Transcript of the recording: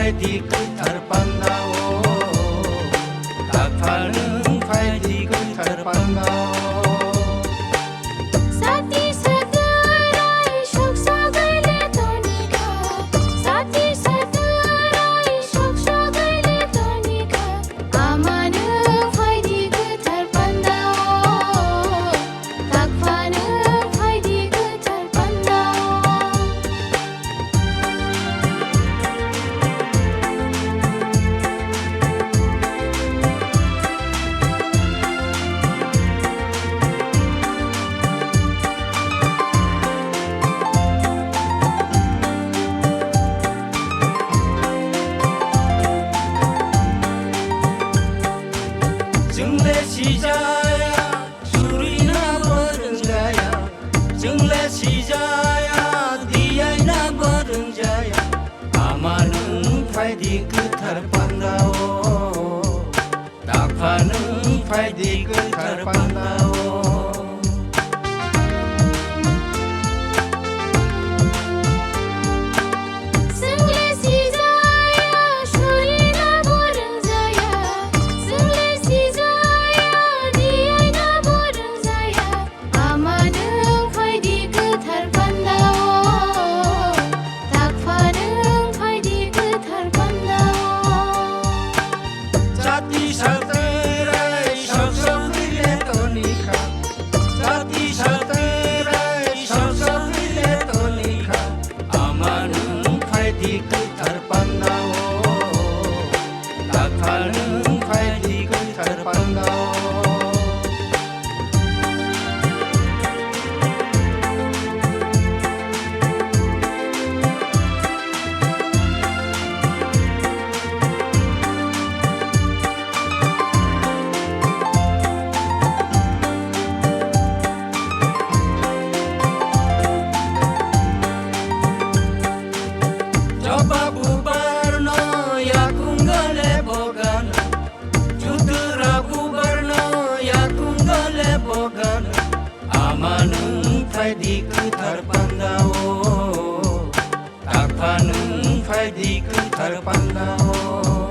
फायदि गोथार बान्दाव दाफा नों फायदि गोथार बान्दाव जोंले सिजाया सुरिना बरंजाया जोंले सिजाया दियायना बरंजाया आमा नों फायदि गोथार बान्दाव दाफा नों फायदि गोथार बान्दाव गोथार बान्दाव दाफा नों फायदि गोथार बान्दाव आमा नों फायदि गोथार बान्दाव दाफा नों फायदि गोथार बान्दाव